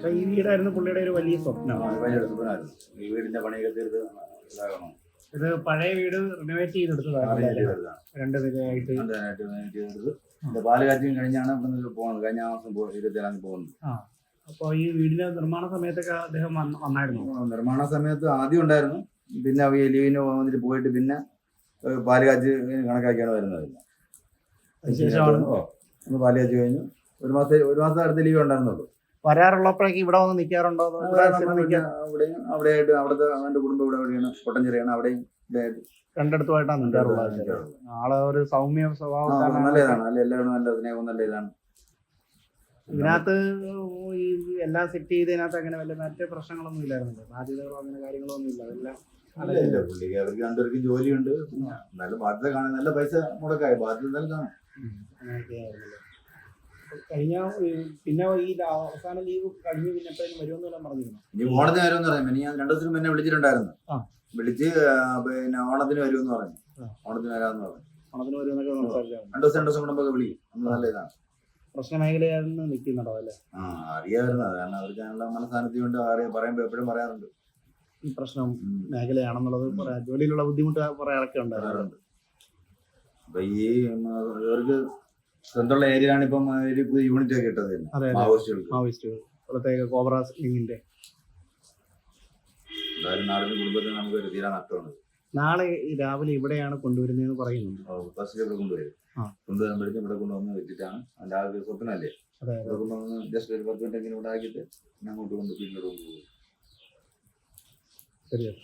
അപ്പൊ ഈ വീടായിരുന്നു പുള്ളിയുടെ ഒരു വലിയ സ്വപ്നം. വലിയൊരു സ്വപ്നമായിരുന്നു ഈ വീടിന്റെ പണിയൊക്കെ തീർത്ത് ഇതാകണം. ഇത് പഴയ വീട് റിനോവേറ്റ് ചെയ്തെടുത്തതാണ്. രണ്ട് നിലയായിട്ട് പാല് കാറ്റും കഴിഞ്ഞാണ് ഇവിടുന്ന് പോകുന്നത്. കഴിഞ്ഞ മാസം 27 പോകുന്നത്. അപ്പോൾ ഈ വീടിന്റെ നിർമ്മാണ സമയത്തൊക്കെ അദ്ദേഹം വന്നായിരുന്നു? നിർമ്മാണ സമയത്ത് ആദ്യം ഉണ്ടായിരുന്നു, പിന്നെ ലീവിന് വന്നിട്ട് പോയിട്ട് പിന്നെ പാല് കാച്ച് കണക്കാക്കിയാണ് വരുന്നത്. ഒന്ന് പാല് കാച്ച് കഴിഞ്ഞു ഒരു മാസം അടുത്ത് ലീവ് ഉണ്ടായിരുന്നുള്ളൂ. വരാറുള്ളപ്പോഴേക്ക് ഇവിടെ വന്ന് നിൽക്കാറുണ്ടോ? അവിടെയും അവിടെയായിട്ട് അവിടുത്തെ അവന്റെ കുടുംബം ഇവിടെ എവിടെയാണ് കൊട്ടഞ്ചെറിയാണ്. അവിടെയും രണ്ടിടത്തുമായിട്ടാണ് നിൽക്കാറുള്ളത്. ആളെ ഒരു സൗമ്യ സ്വഭാവം നല്ല ഇതാണ്. നല്ല എല്ലാവരും നല്ല സ്നേഹവും നല്ല ഇതാണ്. ഇതിനകത്ത് ഈ എല്ലാം സെറ്റ് ചെയ്തതിനകത്ത് അങ്ങനെ വല്ല മറ്റേ പ്രശ്നങ്ങളൊന്നും ഇല്ലായിരുന്നല്ലോ, ബാധ്യതകളോ അങ്ങനെ കാര്യങ്ങളൊന്നും ഇല്ല. അതെല്ലാം പുള്ളിക്ക് അവർക്ക് രണ്ടുപേർക്കും ജോലിയുണ്ട്. നല്ല ബാധ്യത കാണാൻ നല്ല പൈസ മുടക്കായി ബാധ്യത കാണും. അങ്ങനെയൊക്കെയായിരുന്നല്ലോ. കഴിഞ്ഞ പിന്നെ ഈ അവസാന ലീവ് കഴിഞ്ഞ് പിന്നെ എപ്പോഴും വരുമെന്നെല്ലാം പറഞ്ഞിരുന്നു. ഇനി ഓണത്തിന് വരുമെന്ന് പറഞ്ഞു. ഞാൻ 2 ദിവസം മുന്നേ വിളിച്ചിട്ടുണ്ടായിരുന്നു. വിളിച്ച് പിന്നെ ഓണത്തിന് വരുമെന്ന് പറഞ്ഞു. ഓണത്തിന് വരാമെന്ന് പറഞ്ഞു. ഓണത്തിന് വരുമെന്നൊക്കെ സംസാരിച്ചു. 2 ദിവസം കൂടുമ്പോൾ വിളിക്കും. നല്ല ഇതാണ്. പ്രശ്ന മേഖലയായിരുന്നു നിൽക്കുന്നുണ്ടോ? അല്ലേ, അറിയാമായിരുന്നു. കാരണം അവർക്ക് അതിനുള്ള മനസാന്നിധ്യം കൊണ്ട് പറയുമ്പോൾ എപ്പോഴും പറയാറുണ്ട് ഈ പ്രശ്നം മേഖലയാണെന്നുള്ളത്. ജോലിയിലുള്ള ബുദ്ധിമുട്ട് പറയാറൊക്കെ ഉണ്ടാകാറുണ്ട്. അപ്പൊ ഈ ഇവർക്ക് സ്വന്തമുള്ള ഏരിയയിലാണ് ഇപ്പം യൂണിറ്റ് ഒക്കെ ഇട്ടത് മാവോയിസ്റ്റുകൾ പ്രത്യേക കോബ്ര ലിങ്ങിന്റെ. എന്തായാലും നാടിന്റെ കുടുംബത്തിന് നമുക്ക് തീരാ നഷ്ടമാണ്. നാളെ രാവിലെ ഇവിടെയാണ് കൊണ്ടുവരുന്നതെന്ന് പറയുന്നുണ്ട്. ബസ്സിലൊക്കെ കൊണ്ടുവരുമ്പോഴേക്കും ഇവിടെ കൊണ്ടുവന്ന് വെച്ചിട്ടാണ്. അതിന്റെ ആ സ്വപ്നമല്ലേ, ഇവിടെ കൊണ്ടുവന്ന് ജസ്റ്റ് ഒരു 10 മിനിറ്റ് ഇവിടെ ആക്കിയിട്ട് അങ്ങോട്ട് കൊണ്ട് വീട്ടിലോട്ട് കൊണ്ടുപോകും. ശരിയാണ്.